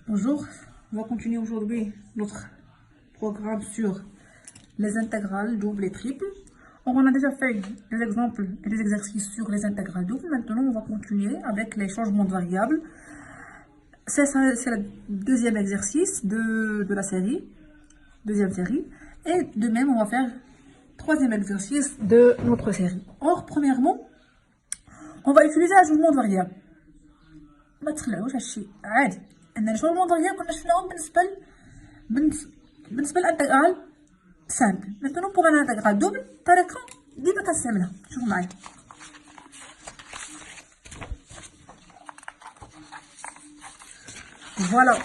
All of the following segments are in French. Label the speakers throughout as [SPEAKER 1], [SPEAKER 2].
[SPEAKER 1] Bonjour, on va continuer aujourd'hui notre programme sur les intégrales doubles et triples. On a déjà fait des exemples et des exercices sur les intégrales doubles. Maintenant, on va continuer avec les changements de variables. C'est le deuxième exercice de la série, deuxième série. Et de même, on va faire troisième exercice de notre série. Or, premièrement, on va utiliser un changement de variable. ما تخلعوش هادشي عادي ان الشغل فاريابل كنا شفناهم بالنسبه للانتجرال سامبل. مثلا بوغ ان انتجرال دوبل طريقه ديما كنستعملها. شوفوا معايا. Voilà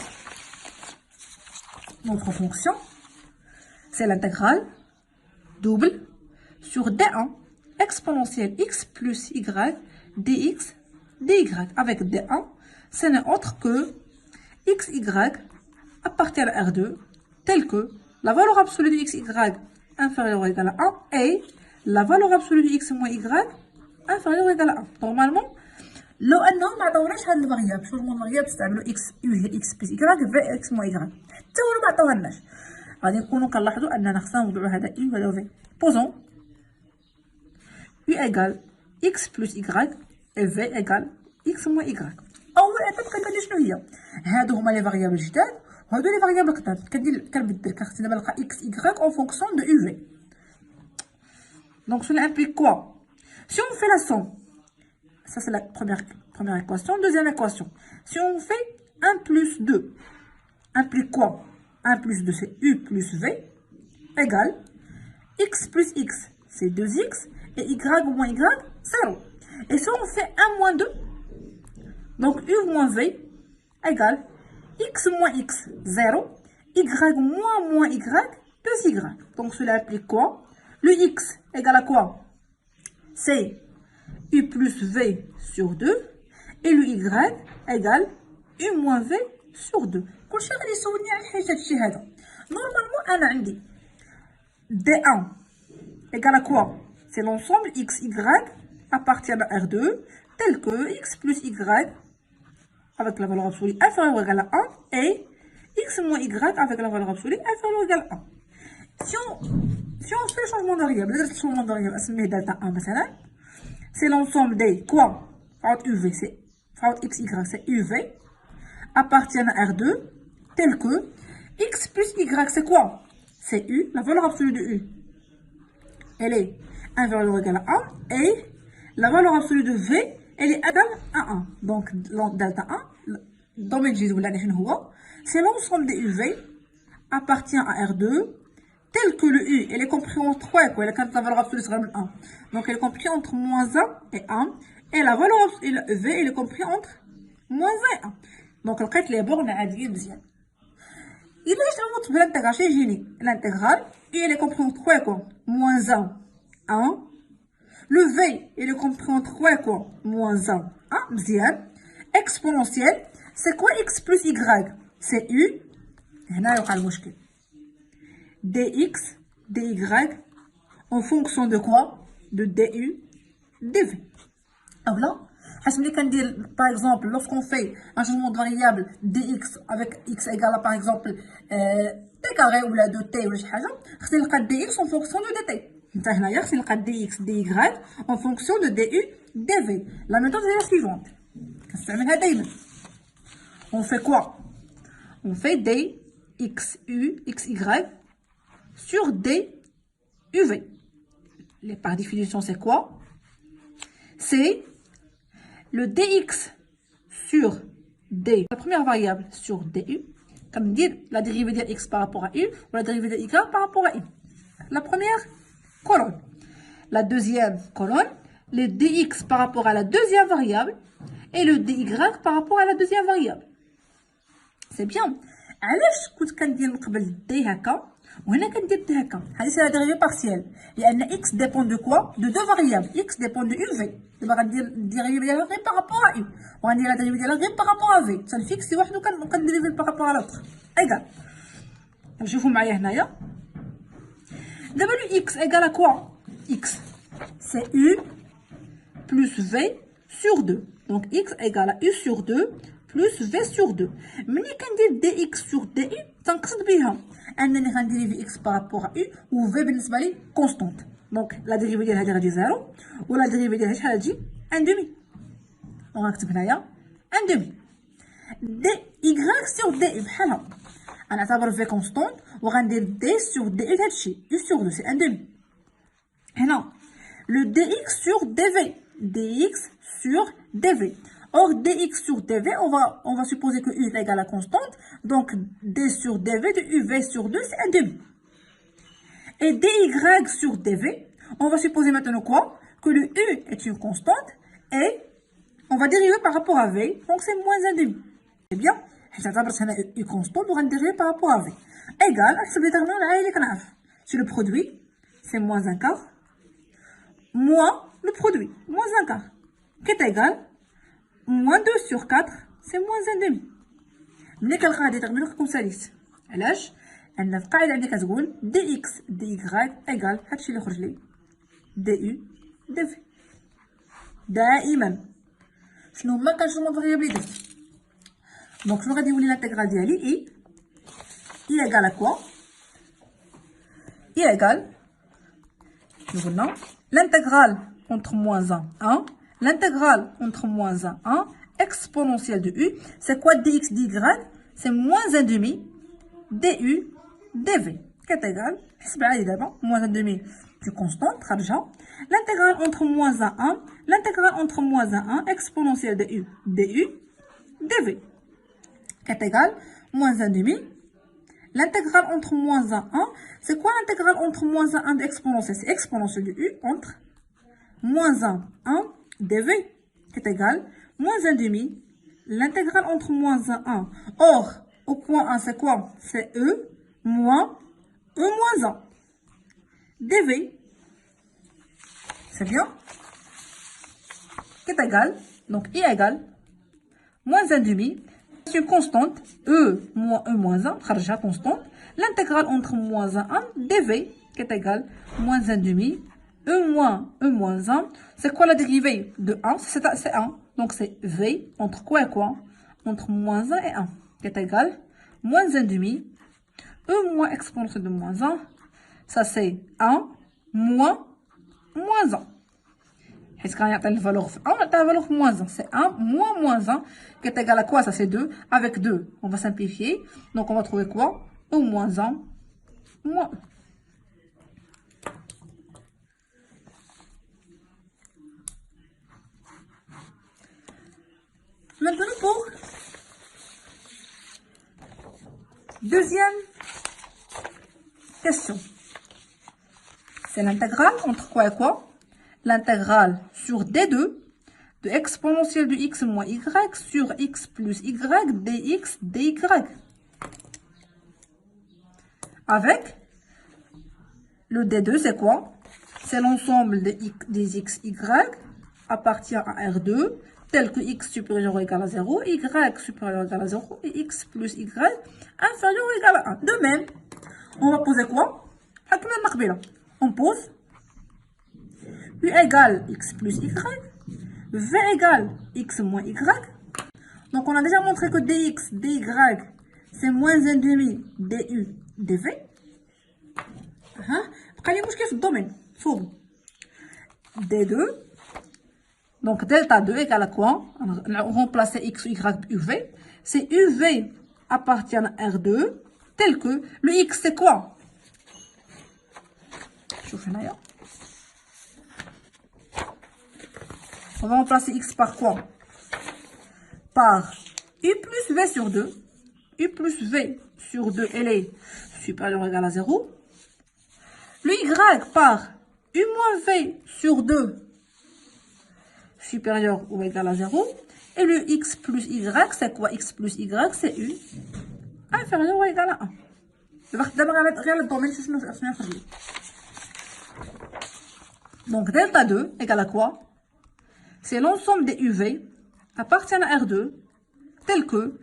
[SPEAKER 1] notre fonction, c'est l'intégrale double sur d1 exponentielle x plus y dx dy avec d1. Ce n'est autre que xy appartient à R2 tel que la valeur absolue de xy inférieure ou égale à 1 et la valeur absolue de x moins y inférieure ou égale à 1. Normalement, لو انهم ما عطاوناش هاد الفاريابل شونجمون فاريابل استعملوا x u x بلس y في x moins y حتى هو ما عطاوهالناش، غادي نكونوا كنلاحظوا اننا خصنا نوضعوا هذا i وهذا v. بوزون u égale x plus y et v égale x moins y. اول ايتاب كندير شنو هي؟ هادو هما لي فاريابل جداد وهادو لي فاريابل قدام. كنبدل كنختار دابا نلقى x y en fonction de uv. Donc cela implique quoi? Si on fait la somme, ça c'est la première équation. Deuxième équation, si on fait 1 plus 2 implique quoi? 1 plus 2 c'est u plus v égale x plus x c'est 2x et y moins y 0. Et si on fait 1 moins 2, donc u moins v égale x moins x 0, y moins y 2y. Donc cela implique quoi? Le x égale à quoi? C'est u plus v sur 2 et le y égale u moins v sur 2. كل شيء غادي يسولني على الحاجه هادشي هذا. نورمالمون انا عندي d1 égale à quoi? C'est l'ensemble x y appartient à R2 tel que x plus y avec la valeur absolue inférieure ou égale à 1 et x moins y avec la valeur absolue inférieure ou égale à 1. Si on fait le changement de variable, le changement de variable اسميه delta 1 مثلا, c'est l'ensemble des quoi? UV, c'est xy, c'est UV appartient à R2 tel que x plus y, c'est quoi? C'est u, la valeur absolue de u, elle est inférieure ou égale à 1 et la valeur absolue de v, elle est égale à 1. Donc delta 1, domaine J, c'est l'ensemble des UV appartient à R2 tel que le u, elle est compris entre quoi? Elle est quand la valeur absolue sera 1. Donc elle est compris entre moins 1 et 1. Et la valeur v, elle est compris entre moins 1 et 1. Donc لقيت لي بورن عاديين مزيان. إلا جيت نوض بالانتيغرال شنو يجيني؟ الانتيغرال u elle est compris entre quoi quoi? Moins 1, 1. Le v, il est compris entre quoi quoi? Moins 1, 1. مزيان. Exponentielle, c'est quoi x plus y? C'est u. هنا يوقع المشكل. dx, dy en fonction de quoi? De du, dv. Alors là, par exemple, lorsqu'on fait un changement de variable dx avec x égale à par exemple t carré ou la 2t ou شي حاجه, خصني نلقى dx en fonction de dt. انت هنايا خصني نلقى dx dy en fonction de du, dv. La méthode est la suivante. كنستعملها دايما. On fait quoi? On fait dx u xy sur duv. Par définition, c'est quoi? C'est le dx sur d, la première variable sur du, comme dire la dérivée de x par rapport à u ou la dérivée de y par rapport à u. La première colonne. La deuxième colonne, le dx par rapport à la deuxième variable et le dy par rapport à la deuxième variable. C'est bien. علاش كنت كندير من قبل دي هكا وهنا كندير دي هكا؟ هذه سي لا ديريفي بارسيال لان x dépend de quoi? De deux variables. x dépend de uv. دابا غندير الديريفي ديالها غير بارابور ا u وغندير لا ديريفي ديالها غير بارابور ا v. تنفيكسي واحد وكنديريفي بارابور ا لوطر. ايكال. شوفوا معايا هنايا. دابا لو x égale à quoi? x c'est u plus v sur 2. Donc x égale à u sur 2 plus v sur 2. ملي كندير dx sur du تنقصد بها انني غنديري في x par rapport à u و v بالنسبه لي كونستانت. دونك لا ديريفي ديال هذه غادي 0 ولا ديريفي ديالها شحال غتجي 1 demi. وغنكتب هنايا 1 demi. dy sur du بحالها غنعتبر v كونستانت وغندير d sur du هادشي u sur 2 c'est 1 demi. هنا le dx sur dv, dx sur dv. Or, dx sur dv, on va supposer que u est égal à constante. Donc, d sur dv de uv sur 2, c'est 1 demi. Et dy sur dv, on va supposer maintenant quoi? Que le u est une constante et on va dériver par rapport à v. Donc, c'est moins 1 demi. Eh bien, u constante, on va dériver par rapport à v. Égal, c'est le produit, c'est moins un quart. Moins le produit, moins un quart, qui est égal moins 2 sur 4, c'est moins un demi. ملي كنلقى هادي تغنيو كتكون ساليس. علاش؟ عندنا في القاعده عندي كتقول دي اكس دي ايكغيك ايكال هادشي اللي خرج لي دي يو دي في. دائما شنو هما كنشوفو الفاريابل اللي درت. دونك شنو غادي يولي لانتيغرال ديالي اي ايكال كوا ايكال شنو قلنا l'intégrale entre moins 1, 1. L'intégrale entre moins 1, 1. Exponentielle de u. C'est quoi dx, dy? C'est moins 1 demi du dv. Qui est égal, moins 1 demi du constant, l'intégrale entre moins 1, 1. L'intégrale entre moins 1, 1. Exponentielle de u, du dv. Qui est égal, moins 1 demi. L'intégrale entre moins 1, 1, c'est quoi l'intégrale entre moins 1, 1 d'exponentielle? C'est exponentielle de u entre moins 1, 1 dv, qui est égal, moins 1 demi. L'intégrale entre moins 1, 1. Or, au point 1, c'est quoi? C'est e moins e moins 1 dv. C'est bien? Qui est égal, donc i égale moins 1 demi. C'est une constante, e moins e moins 1, خرجها constante. L'intégrale entre moins 1, 1, dv, qui est égal, moins 1 demi, e moins 1. C'est quoi la dérivée de 1? C'est 1. Donc c'est v entre quoi et quoi? Entre moins 1 et 1, qui est égal, moins 1 demi, e moins exponentielle de moins 1. Ça c'est 1 moins 1. Est-ce qu'on a la valeur 1? On a la valeur moins 1. C'est 1 moins 1 qui est égal à quoi? Ça c'est 2. Avec 2, on va simplifier. Donc on va trouver quoi? E moins 1 moins 1. Maintenant pour deuxième question. C'est l'intégrale entre quoi et quoi? L'intégrale sur d2 de exponentielle de x moins y sur x plus y dx dy. Avec le d2, c'est quoi? C'est l'ensemble des x, y appartient à R2, tel que x supérieur ou égal à 0, y supérieur ou égal à 0 et x plus y inférieur ou égal à 1. De même, on va poser quoi? On pose u égale x plus y, v égale x moins y. Donc on a déjà montré que dx, dy, c'est moins 1 demi du dv. بقى لي مشكل في الدومين صوبوا d2. Donc delta 2 égale à quoi? On remplace x, y, uv. C'est uv appartient à R2, tel que le x c'est quoi? On va remplacer x par quoi? Par u plus v sur 2. U plus v sur 2, elle est supérieure ou égale à 0. Le y par u moins v sur 2, supérieur ou égal à 0. Et le x plus y, c'est quoi? X plus y, c'est u inférieur ou égal à 1. Donc delta 2 égale à quoi? C'est l'ensemble des uv appartiennent à R2, tel que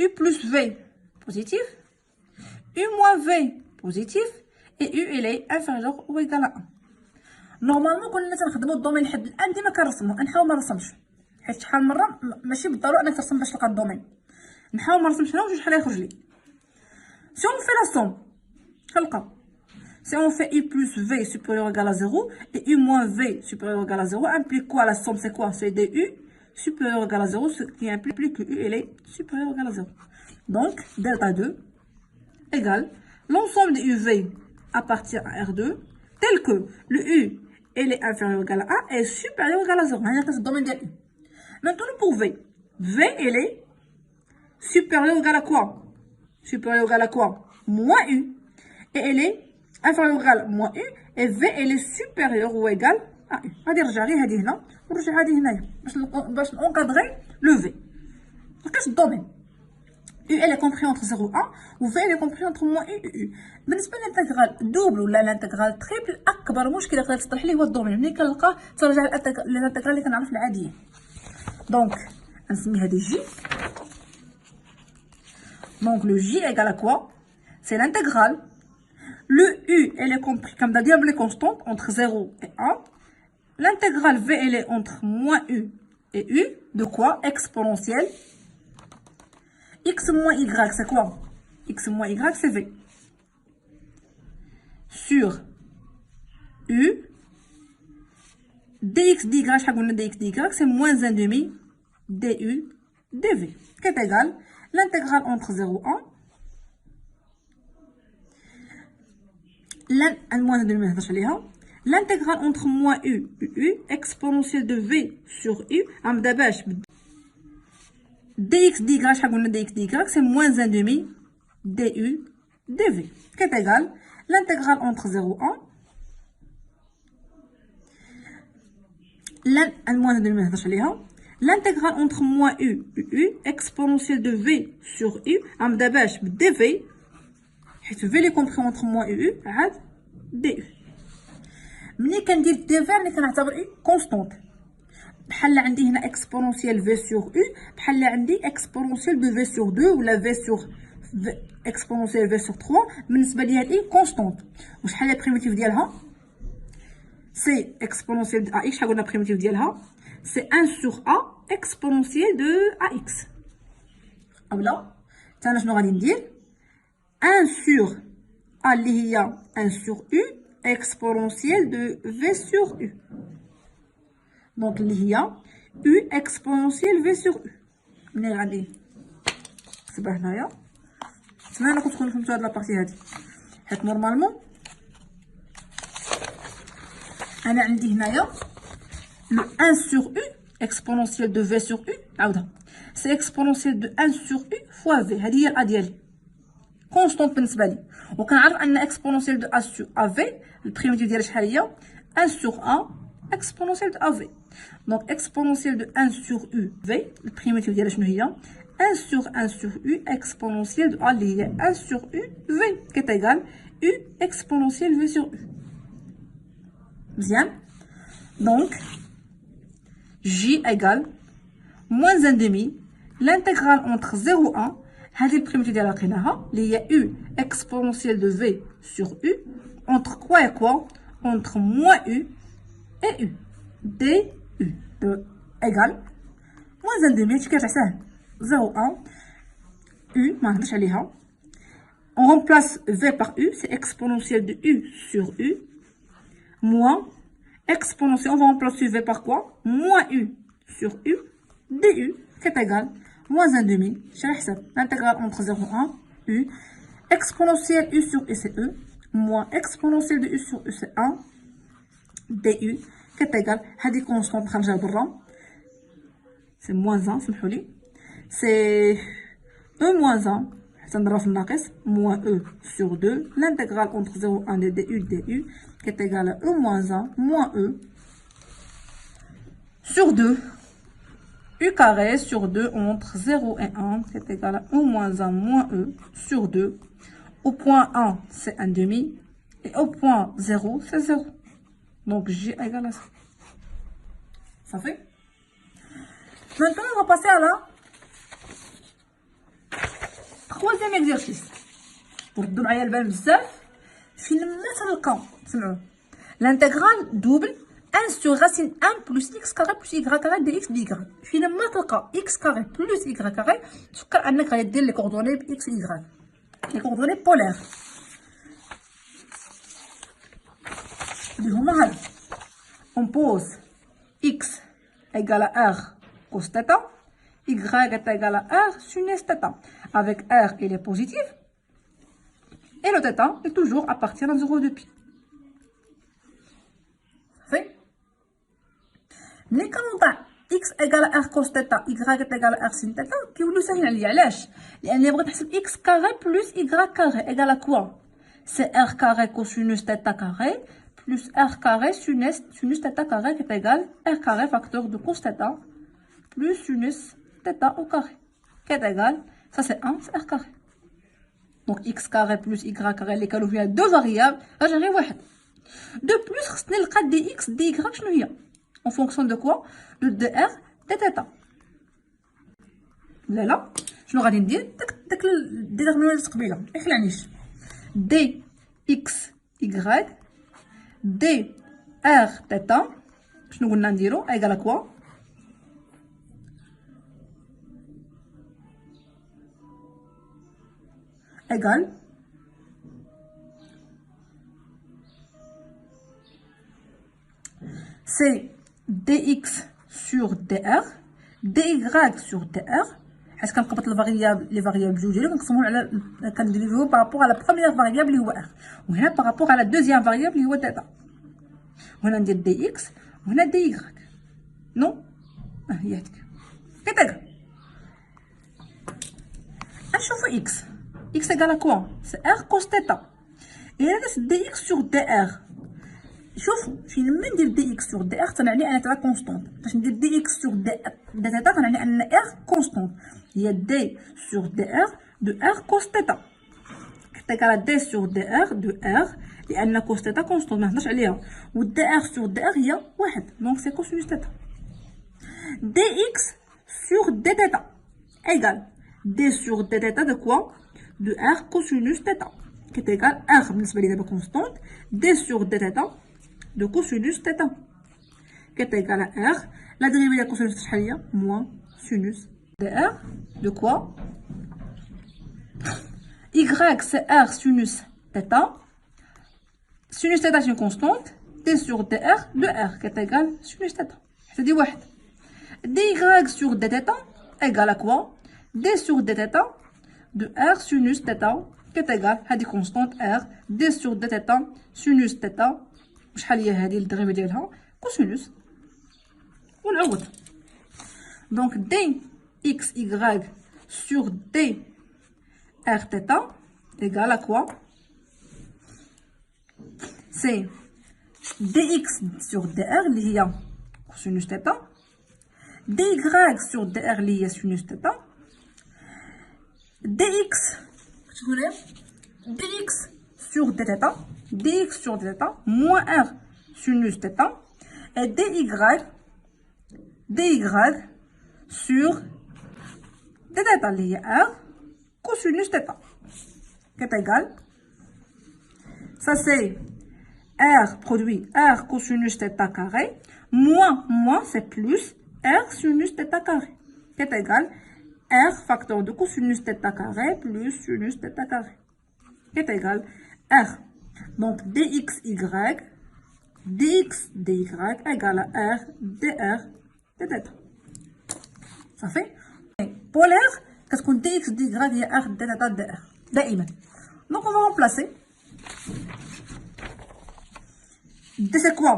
[SPEAKER 1] u plus v positif, u moins v positif, et u il est inférieur ou égal à 1. Normalement كنا تنخدموا الدومين لحد الان ديما كنرسمو، نحاول ما نرسمش حيت شحال من مره ماشي بالضروره انك ترسم باش تلقى الدومين. نحاول ما نرسمش هنا ونشوف شحال يخرج لي. سي اون في لا سوم كنلقى si on fait u plus v supérieur ou égal à 0 et u moins v supérieur ou égal à 0 implique quoi? La somme c'est quoi? C'est des u supérieur ou égal à 0, ce qui implique que u elle est supérieur ou égal à 0. Donc delta 2 égale l'ensemble des uv appartient à R2 tel que le u elle est inférieur ou égal à 1 et supérieur ou égal à 0. C'est le domaine de u. Maintenant pour v, v elle est supérieur ou égal à quoi? Supérieur ou égal à quoi? Moins u. Et elle est inférieur ou égal à moins u. Et v elle est supérieure ou égale à u. غادي نرجع غير هذه هنا ونرجع هذه هنايا باش نونكادري لو في. ملقاش الدومين. U elle est compris entre 0 et 1 و V elle est compris entre moins U et U. بالنسبه للانتغرال دوبل ولا لانتغرال تريبل اكبر مشكل يقدر تطرح ليه هو الدومين. ملي كنلقاه ترجع للانتغرال اللي كنعرف العاديه. دونك نسميها دي جي. Donc le j égale à quoi? C'est l'intégrale. Le u, elle est compris comme la diable constante entre 0 et 1. L'intégrale v, elle est entre moins u et u. De quoi? Exponentielle. X moins y, c'est quoi? X moins y, c'est v. Sur u. Dx dy, dx dy, c'est moins 1 demi du dv. Qui est égal l'intégrale entre 0 et 1. L'intégrale entre moins u et u exponentielle de v sur u dx dy c'est moins 1 demi du dv qui est égal l'intégrale entre 0 et 1 l'intégrale entre moins u et u exponentielle de v sur u dv حيت v اللي compris entre moins et u عاد du. ملي كندير dv ملي كنعتبر u constante بحال عندي هنا exponentielle v sur u بحال عندي exponentielle de v sur 2 ولا v sur exponentielle v sur 3 بالنسبه لي هذه constante. وشحال هي primitive ديالها؟ سي exponentielle de ax. شحال قلنا primitive ديالها؟ سي 1 sur a exponentielle de ax. اولا حتى انا شنو غادي ندير؟ 1 sur a اللي هي 1 sur u exponentielle de v sur u. Donc اللي هي u exponentielle v sur u. منين غادي نكتبها هنايا؟ نتمنى انكم تكونوا فهمتوا هاد لابارتي هادي حيت نورمالمون انا عندي هنايا le 1 sur u exponentielle de v sur u عاودها c'est exponentielle de 1 sur u fois v. هذه هي الا ديالي كونستونت بالنسبه لي وكنعرف ان اكسبونونسيال دو ا سو ا في البريميتيف ديالها شحال هي 1 سور ا اكسبونونسيال دو ا في. دونك اكسبونونسيال دو 1 سور او في البريميتيف ديالها شنو هي 1 سور 1 سور او اكسبونونسيال دو ا اللي هي 1 سور او في كي تيغال او اكسبونونسيال في سور او. مزيان. دونك j égale moins 1 demi l'intégrale entre 0 et 1 هذه البريميتيف ديالها لقيناها اللي هي u exponentielle de v sur u entre quoi et quoi? Entre moins u et u du de égale moins 1 demi هادشي كيرجع ساهل 0 1 u ما نهضرش عليها. On remplace v par u, c'est exponentielle de u sur u moins exponentielle, on va remplacer v par quoi? Moins u sur u du qui est égal moins 1 demi, l'intégrale entre 0 et 1, u, exponentielle u sur u c'est e, moins exponentielle de u sur u c'est 1, du, qui est égal, هذه constante خارجة برا, c'est moins 1, c'est e moins 1, نضرب في الناقص, moins e sur 2, l'intégrale entre 0 et 1 de du, qui est égal à e moins 1, moins e, sur 2, u carré sur 2 entre 0 et 1 c'est égal à e moins 1 moins e sur 2. Au point 1 c'est 1 demi et au point 0 c'est 0. Donc j égale à ça. Ça fait. Maintenant on va passer à la troisième exercice. Pour ردوا معايا البال بزاف فين ما تلقاو سمعوا l'intégrale double 1 sur racine 1 plus x carré plus y carré dx dy. فينما تلقى x carré plus y carré تفكر انك غادي دير لي كوردوني ب x y لي كوردوني بولير اللي هما هاد. on pose x égale à r cos θ, y est égal à r sin θ. Avec r il est positif et le θ est toujours appartient à 0 de pi. ملي كنوضع x égale à r cos θ y est égal à r sin θ كيوليو ساهلين عليا. علاش؟ لأنني بغيت نحسب x carré plus y carré égal à quoi? C'est r carré cosinus θ carré plus r carré sinus θ carré qui est égal r carré facteur de cos θ plus sinus θ au carré qui est égal, ça c'est 1, c'est r carré. Donc x carré plus y carré اللي كانوا فيها deux variables راجع غير واحد. De plus خصني نلقى dx dy شنو هي؟ En fonction de quoi? De dr dθ. لا شنو غادي ندير؟ داك الديترمينانت قبيله ما يخلعنيش. دي اكس y دي ار θ شنو قلنا نديرو؟ ايكال كوا؟ ايكال سي dx sur dr dy sur dr حيت كنقبط لي فاريابل بجوج ديالهم كنقسمهم على كنديفيو بارابور على بروميير فاريابل اللي هو r وهنا بارابور على دوزيام فاريابل اللي هو θ. وهنا ندير دي اكس وهنا دي y نو هي هاديك كتاكا. نشوفو اكس ايكال كوا؟ سي ار كوس θ. الا درت دي اكس سور دي ار شوف فين ما ندير دي اكس سور دي ار تنعني ان تاع كونستونت. باش ندير دي اكس سور دي θ تنعني ان ار كونستونت. هي دي سور دي ار دو ار كوس θ كتاكا دي سور دي ار دو ار لان كوس θ كونستونت ما هضرش عليها و دي ار سور دي ار هي واحد دونك سي كوسينوس θ. دي اكس سور دي θ ايكال دي سور دي θ دو كوا؟ دو ار كوسينوس θ qui est égal r بالنسبه لي دابا كونستونت دي سور دي θ de cosinus θ qui est égal à r. La dérivée de cosinus شحال هي؟ moins sinus de r de quoi? y c'est r sinus θ. Sinus θ c'est une constante d sur dr de r qui est égal sinus θ. C'est dit واحد. dy sur dθ égale à quoi? d sur dθ de r sinus θ qui est égal هذه constante r d sur dθ sinus θ شحال هي هذه الدريفه ديالها؟ كوسينوس ونعوض. دونك دي اكس y sur دي ار θ ايكال à quoi? سي دي اكس sur دي ار اللي هي كوسينوس θ دي y sur دي ار اللي هي سينوس θ دي اكس شكون هي؟ دي اكس sur dθ dx sur dθ moins r sinus θ et dy sur dθ اللي هي r cosinus θ qui est égal, ça c'est r produit r cosinus θ carré moins c'est plus r sinus θ carré qui est égal r facteur de cosinus θ carré plus sinus θ carré qui est égal r. Donc dxy dx dy égale à r dr dθ. Ça fait polaire كتكون dx dy هي r dθ dr دائما. Donc on va remplacer. D c'est quoi?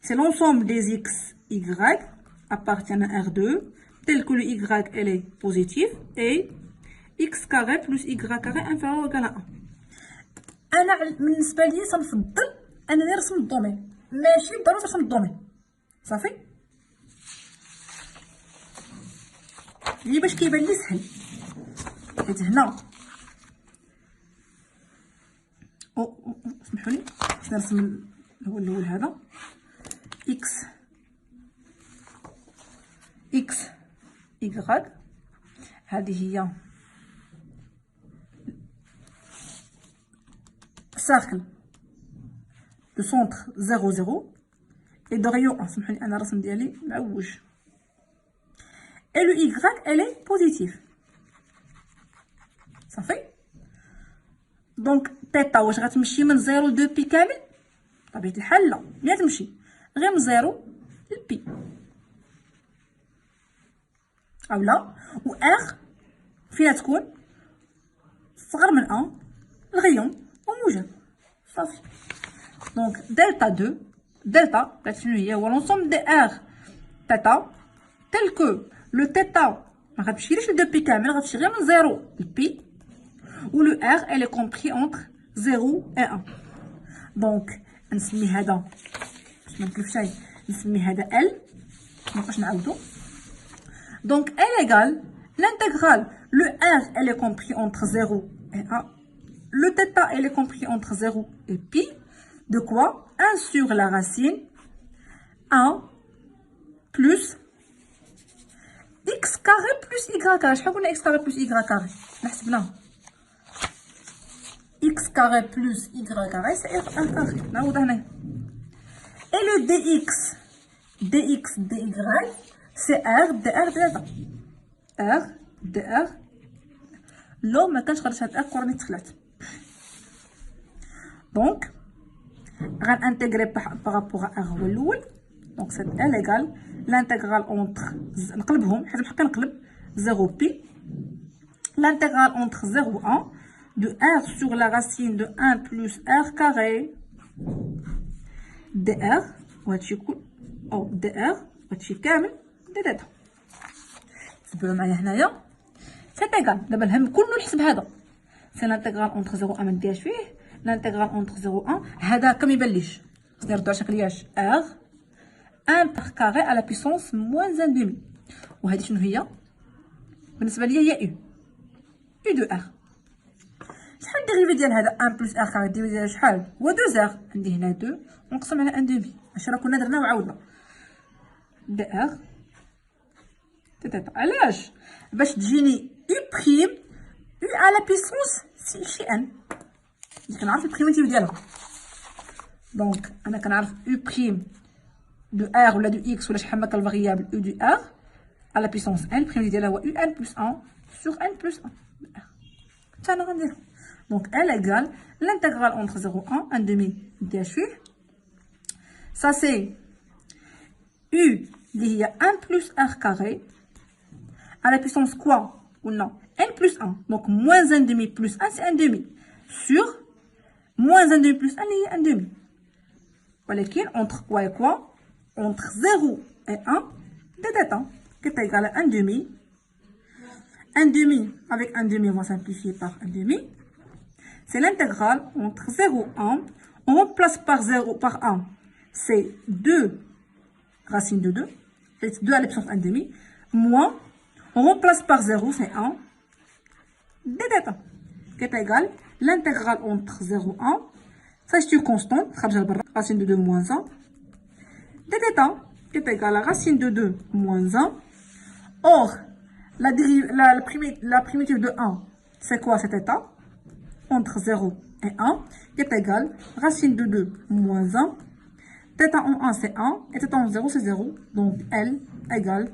[SPEAKER 1] C'est l'ensemble des x y appartiennent à R2 tel que le y elle est positif et x carré plus y carré inférieur ou égal à 1. انا بالنسبه لي تنفضل انني نرسم الدومين ماشي بالضروره نرسم الدومين صافي لي باش كيبان لي سهل حيت هنا سمحوا لي باش نرسم هو الاول هذا اكس y هذه هي cercle le centre 0 0 et de rayon 1. سمحوني انا الرسم ديالي معوج. Et le y elle est positive. صافي. دونك تيتا واش غتمشي من 0 ل 2 بي كامل؟ بطبيعة الحال لا، ملي تمشي غير من 0 ل بي اولا، و ار فين تكون صغر من 1 الغيوم وموجب صافي. دونك دلتا 2 دلتا شنو هي؟ هو لونسومبل دي ار تيتا تيل كو لو تيتا ما غتمشيليش ل 2 بي كامل، غتمشي غير من 0 ل بي، و لو ار elle est compris entre 0 et 1. دونك نسمي هذا باش ما نكلفش شي، نسمي هذا ال مابقاش نعاودو. Donc L égale l'intégrale. Le R, elle est compris entre 0 et 1. Le θ, elle est compris entre 0 et pi. De quoi? 1 sur la racine 1 plus x carré plus y carré. شحال قلنا x carré plus y carré؟ نحسبناها. x carré plus y carré c'est r carré. نعوضها هنا. Et le dx, dy, c'est r dr دلتا. r dr لو ما كانش خرج هاد r كورني تخلات. دونك غنانتيغري بارابور ا r هو الاول. دونك سيت ال ايغال لانتيغرال اونتر، نقلبهم حيت بحال كنقلب 0 بي. L'intégrale entre 0 et 1 de r sur la racine de 1 plus r carré dr وهادشي كل او dr هادشي كامل دي داتا. تبعوا معايا هنايا سيت ايغال. دابا الهم كله نحسب هذا سي لانتيغرال اونتر 0 1 ما نديرش فيه، لانتيغرال اونتر 0 1 هذا كما يبانليش خصني نردو على شكل ياش r 1 par carré à la puissance moins 1 demi. وهذه شنو هي بالنسبه ليا؟ هي u دو ار. شحال الديريفي ديال هذا 1 بلس ار كاري؟ الديريفي ديالها شحال؟ هو 2 ار. عندي هنا 2 ونقسم على 1 دومي. اش راه كنا درنا وعاودنا دي ار تيتا. علاش؟ باش تجيني u بريم u على بيسونس سي ان. كنعرف البريميتيف ديالها. دونك انا كنعرف u بريم دو ار ولا دو اكس ولا شحال ما كان الفاريابل u دو ار على بيسونس ان. البريميتيف ديالها هو u ان بلس 1 sur n plus 1. تانا غنديرو. Donc L égale l'intégrale entre 0 et 1, 1 demi DH. Ça c'est U lié à 1 plus R carré à la puissance quoi? Ou non? N plus 1. Donc moins 1 demi plus 1 c'est 1 demi. Sur moins 1 demi plus 1 lié à 1 demi. Voilà qui entre quoi et quoi? Entre 0 et 1 de θ qui est égal à 1 demi. 1 demi, avec 1 demi, on va simplifier par 1 demi. C'est l'intégrale entre 0 et 1. On remplace par 0, par 1. C'est 2 racine de 2. C'est 2 à la puissance 1 demi. Moins, on remplace par 0, c'est 1. dθ. Qui est égal l'intégrale entre 0 et 1. Ça, c'est une constante. Racine de 2 moins 1. dθ. Qui est égal à racine de 2 moins 1. Or, la primitive de 1, c'est quoi cet état? Entre 0 et 1, qui est égal racine de 2 moins 1. Θ en 1, c'est 1. Et θ en 0, c'est 0. Donc, L égale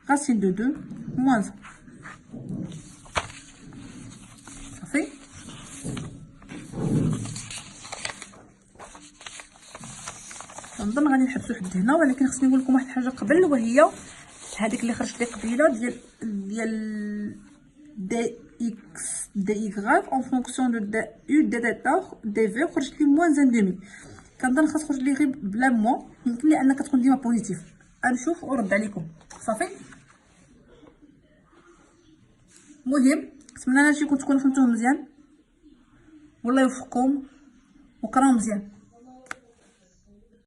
[SPEAKER 1] racine de 2 moins 1. Ça fait? نظن غادي نحبسو حد هنا، ولكن خصني نقول لكم واحد الحاجه قبل، وهي هذيك اللي خرجت لي قبيله ديال دي اكس دي يغاف اون فونكسيون دو دي يو دي ديتا دي في خرجت لي موان 1 دومي. كنظن خاص تخرج لي غير بلا موا، يمكن لي انها كتكون ديما بوزيتيف. غنشوف ونرد عليكم صافي. المهم نتمنى هادشي تكونوا فهمتوه مزيان، والله يوفقكم وقراو مزيان.